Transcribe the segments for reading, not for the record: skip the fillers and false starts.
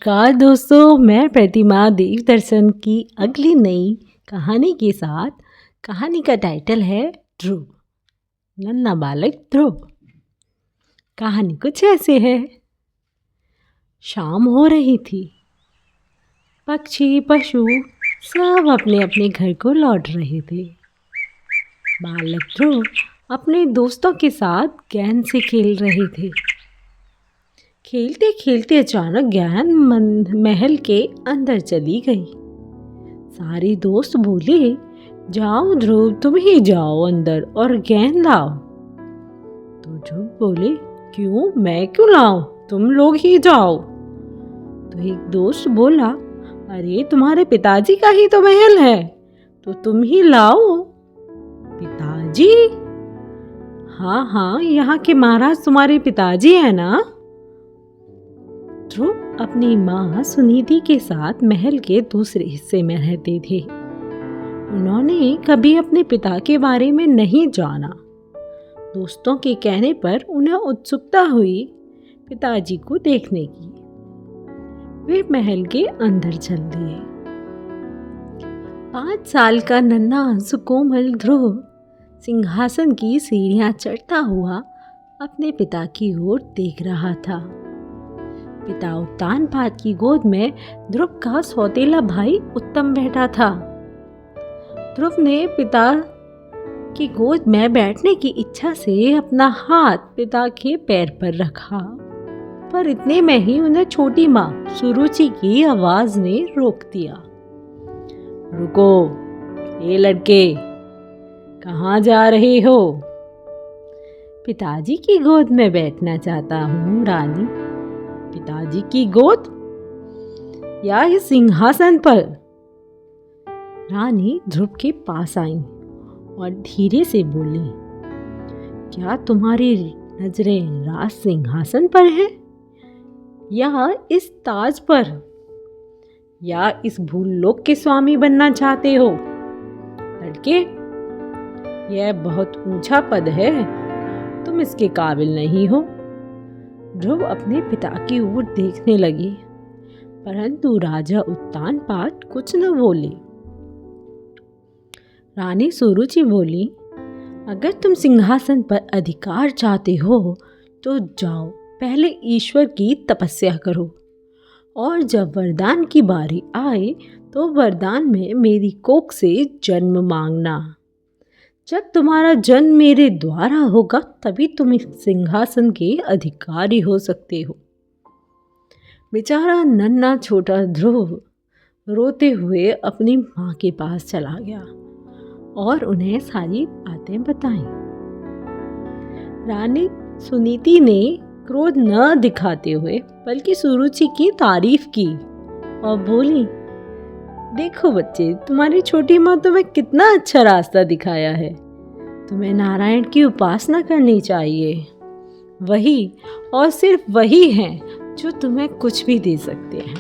नमस्कार दोस्तों, मैं प्रतिमा देव दर्शन की अगली नई कहानी के साथ। कहानी का टाइटल है ध्रुव, नन्हा बालक ध्रुव। कहानी कुछ ऐसे है। शाम हो रही थी। पक्षी पशु सब अपने अपने घर को लौट रहे थे। बालक ध्रुव अपने दोस्तों के साथ गेंद से खेल रहे थे। खेलते खेलते अचानक गेंद महल के अंदर चली गई। सारे दोस्त बोले, जाओ ध्रुव, तुम ही जाओ अंदर और गेंद लाओ। तो ध्रुव बोले, क्यों, मैं क्यों लाऊं, तुम लोग ही जाओ। तो एक दोस्त बोला, अरे तुम्हारे पिताजी का ही तो महल है, तो तुम ही लाओ। पिताजी? हाँ हाँ, यहाँ के महाराज तुम्हारे पिताजी है ना। ध्रुव अपनी माँ सुनीति के साथ महल के दूसरे हिस्से में रहते थे। उन्होंने कभी अपने पिता के बारे में नहीं जाना। दोस्तों के कहने पर उन्हें उत्सुकता हुई पिताजी को देखने की। वे महल के अंदर चल दिए। 5 साल का नन्हा सुकोमल ध्रुव सिंहासन की सीढ़ियां चढ़ता हुआ अपने पिता की ओर देख रहा था। पिता उत्तानपाद की गोद में ध्रुव का सौतेला भाई उत्तम बैठा था। ध्रुव ने पिता की गोद में बैठने की इच्छा से अपना हाथ पिता के पैर पर रखा, पर इतने में ही उन्हें छोटी माँ सुरुचि की आवाज ने रोक दिया। रुको, ये लड़के, कहाँ जा रहे हो? पिताजी की गोद में बैठना चाहता हूँ रानी। पिताजी की गोद या इस सिंहासन पर? रानी ध्रुव के पास आई और धीरे से बोली, क्या तुम्हारी नजरें राज सिंहासन पर है, या इस ताज पर, या इस भूलोक के स्वामी बनना चाहते हो? लड़के, यह बहुत ऊंचा पद है, तुम इसके काबिल नहीं हो। ध्रुव अपने पिता की ओर देखने लगे, परंतु राजा उत्तानपाद कुछ न बोले। रानी सुरुचि बोली, अगर तुम सिंहासन पर अधिकार चाहते हो तो जाओ, पहले ईश्वर की तपस्या करो, और जब वरदान की बारी आए तो वरदान में मेरी कोख से जन्म मांगना। जब तुम्हारा जन्म मेरे द्वारा होगा तभी तुम इस सिंहासन के अधिकारी हो सकते हो। बेचारा नन्हा छोटा ध्रुव रोते हुए अपनी माँ के पास चला गया और उन्हें सारी बातें बताई। रानी सुनीति ने क्रोध न दिखाते हुए बल्कि सुरुचि की तारीफ की और बोली, देखो बच्चे, तुम्हारी छोटी माँ तुम्हें कितना अच्छा रास्ता दिखाया है। तुम्हें नारायण की उपासना करनी चाहिए। वही और सिर्फ वही हैं जो तुम्हें कुछ भी दे सकते हैं,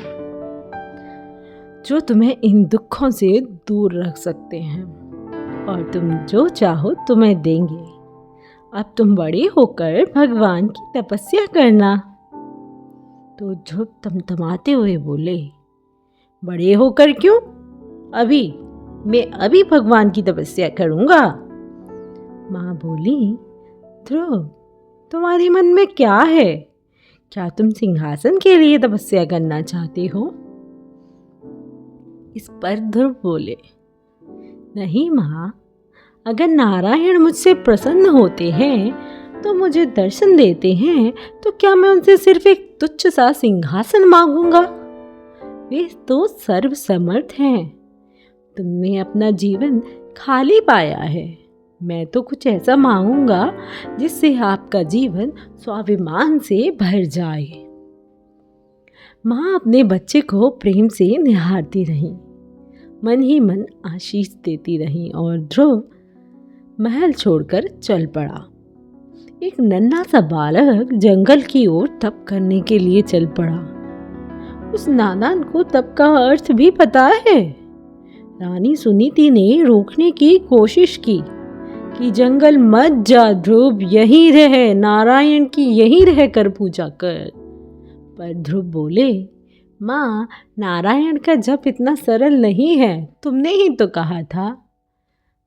जो तुम्हें इन दुखों से दूर रख सकते हैं, और तुम जो चाहो तुम्हें देंगे। अब तुम बड़े होकर भगवान की तपस्या करना। तो ध्रुव तमतमाते हुए बोले, बड़े होकर क्यों? मैं अभी भगवान की तपस्या करूंगा। माँ बोली, ध्रुव, तुम्हारे मन में क्या है? क्या तुम सिंहासन के लिए तपस्या करना चाहते हो? इस पर ध्रुव बोले, नहीं माँ, अगर नारायण मुझसे प्रसन्न होते हैं तो मुझे दर्शन देते हैं, तो क्या मैं उनसे सिर्फ एक तुच्छ सा सिंहासन मांगूंगा? वे तो सर्वसमर्थ हैं। तुमने अपना जीवन खाली पाया है। मैं तो कुछ ऐसा मांगूंगा जिससे आपका जीवन स्वाभिमान से भर जाए। माँ अपने बच्चे को प्रेम से निहारती रही, मन ही मन आशीष देती रही, और ध्रुव महल छोड़कर चल पड़ा। एक नन्हा सा बालक जंगल की ओर तप करने के लिए चल पड़ा। उस नादान को तप का अर्थ भी पता है। रानी सुनीति ने रोकने की कोशिश की कि जंगल मत जा ध्रुव, यहीं रह, नारायण की यहीं रहकर पूजा कर। पर ध्रुव बोले, माँ, नारायण का जप इतना सरल नहीं है, तुमने ही तो कहा था।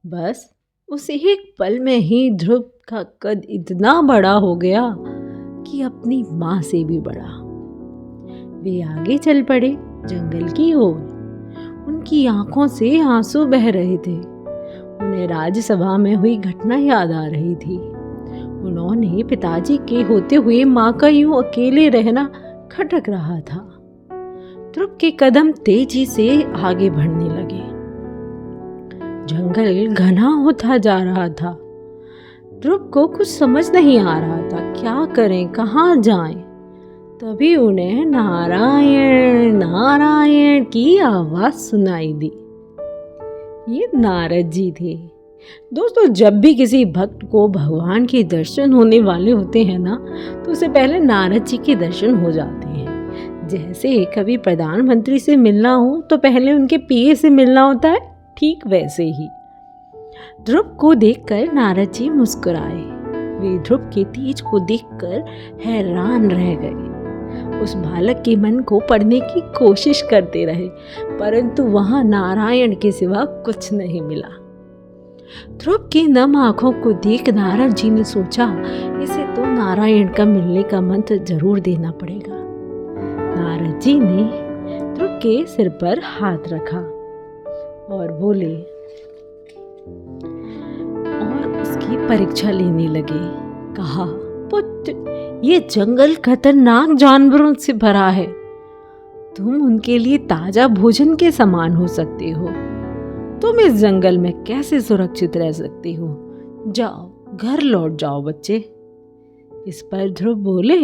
बस उस एक पल में ही ध्रुव का कद इतना बड़ा हो गया कि अपनी माँ से भी बड़ा। वे आगे चल पड़े जंगल की ओर। उनकी आंखों से आंसू बह रहे थे। उन्हें राज्यसभा में हुई घटना याद आ रही थी। उन्होंने पिताजी के होते हुए माँ का यूं अकेले रहना खटक रहा था। ध्रुव के कदम तेजी से आगे बढ़ने लगे। जंगल घना होता जा रहा था। ध्रुव को कुछ समझ नहीं आ रहा था, क्या करें, कहाँ जाएं। तभी उन्हें नारायण नारायण की आवाज सुनाई दी। ये नारद जी थे। दोस्तों, जब भी किसी भक्त को भगवान के दर्शन होने वाले होते हैं ना, तो उससे पहले नारद जी के दर्शन हो जाते हैं। जैसे कभी प्रधानमंत्री से मिलना हो तो पहले उनके पीए से मिलना होता है, ठीक वैसे ही ध्रुव को देखकर नारद जी मुस्कुराए। वे ध्रुव के तेज को देखकर हैरान रह गए। उस बालक के मन को पढ़ने की कोशिश करते रहे, परंतु वहां नारायण के सिवा कुछ नहीं मिला। ध्रुव की नम आंखों को देख नारद जी ने सोचा, इसे तो नारायण का मिलने का मंत्र जरूर देना पड़ेगा। नारद जी ने ध्रुव के सिर पर हाथ रखा और बोले और उसकी परीक्षा लेने लगे। कहा, पुत्र, ये जंगल खतरनाक जानवरों से भरा है। तुम उनके लिए ताजा भोजन के समान हो सकते हो। तुम इस जंगल में कैसे सुरक्षित रह सकते हो? जाओ, घर लौट जाओ बच्चे। इस पर ध्रुव बोले,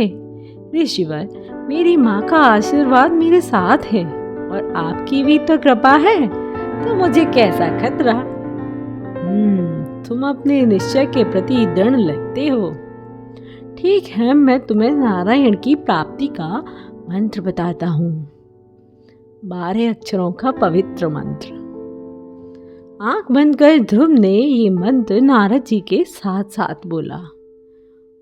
ऋषिवर, मेरी माँ का आशीर्वाद मेरे साथ है और आपकी भी तो कृपा है, तो मुझे कैसा खतरा। तुम अपने निश्चय के प्रति दृढ़ लगते हो। ठीक है, मैं तुम्हें नारायण की प्राप्ति का मंत्र बताता हूँ। 12 अक्षरों का पवित्र मंत्र। आंख बंद कर ध्रुव ने ये मंत्र नारद जी के साथ साथ बोला।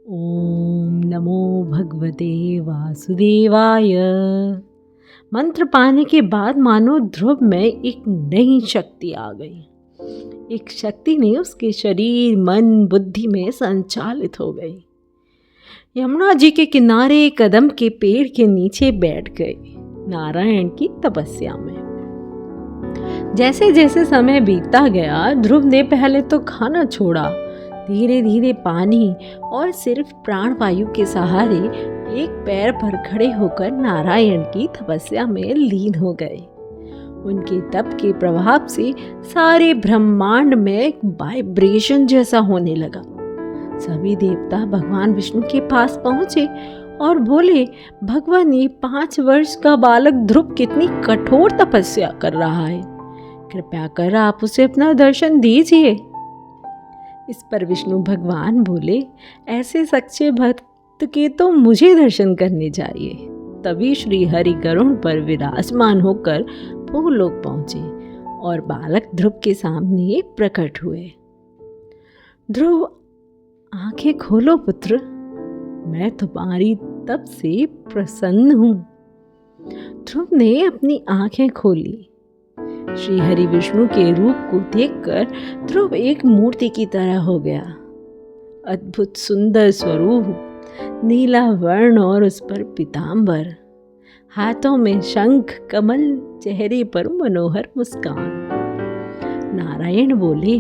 ओम नमो भगवते वासुदेवाय। मंत्र पाने के बाद मानो ध्रुव में एक नई शक्ति आ गई। एक शक्ति ने उसके शरीर, मन, बुद्धि में संचालित हो गई। यमुना जी के किनारे कदम के पेड़ के नीचे बैठ गए नारायण की तपस्या में। जैसे जैसे समय बीतता गया, ध्रुव ने पहले तो खाना छोड़ा, धीरे धीरे पानी और सिर्फ प्राणवायु के सहारे एक पैर पर खड़े होकर नारायण की तपस्या में लीन हो गए। उनके तप के प्रभाव से सारे ब्रह्मांड में एक वाइब्रेशन जैसा होने लगा। सभी देवता भगवान विष्णु के पास पहुंचे और बोले, भगवान, ये 5 वर्ष का बालक ध्रुव कितनी कठोर तपस्या कर रहा है, कृपया कर आप उसे अपना दर्शन दीजिए। इस पर विष्णु भगवान बोले, ऐसे सच्चे भक्त के तो मुझे दर्शन करने चाहिए। तभी श्री हरि गरुड़ पर विराजमान होकर भूलोक पहुंचे और बालक ध्रुव के सामने प्रकट हुए। ध्रुव, आंखें खोलो पुत्र, मैं तुम्हारी तप से प्रसन्न हूँ। ध्रुव ने अपनी आंखें खोली। श्री हरि विष्णु के रूप को देखकर ध्रुव एक मूर्ति की तरह हो गया। अद्भुत सुंदर स्वरूप, नीला वर्ण और उस पर पीतांबर, हाथों में शंख कमल, चेहरे पर मनोहर मुस्कान। नारायण बोले,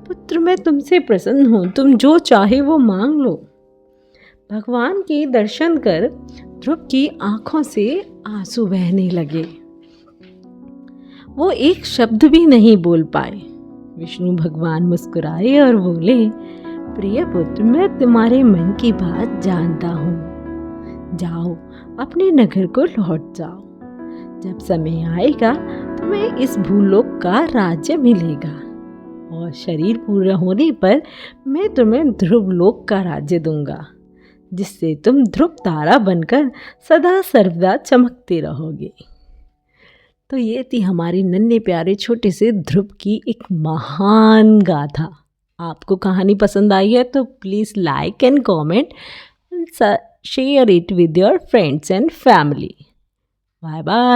पुत्र, मैं तुमसे प्रसन्न हूँ, तुम जो चाहे वो मांग लो। भगवान के दर्शन कर ध्रुव की आंखों से आंसू बहने लगे। वो एक शब्द भी नहीं बोल पाए। विष्णु भगवान मुस्कुराए और बोले, प्रिय पुत्र, मैं तुम्हारे मन की बात जानता हूँ। जाओ, अपने नगर को लौट जाओ। जब समय आएगा तुम्हें इस भूलोक का राज्य मिलेगा और शरीर पूरा होने पर मैं तुम्हें ध्रुव लोक का राज्य दूंगा, जिससे तुम ध्रुव तारा बनकर सदा सर्वदा चमकते रहोगे। तो ये थी हमारी नन्हे प्यारे छोटे से ध्रुव की एक महान गाथा। आपको कहानी पसंद आई है तो please like and comment, share it with your friends and family. Bye bye.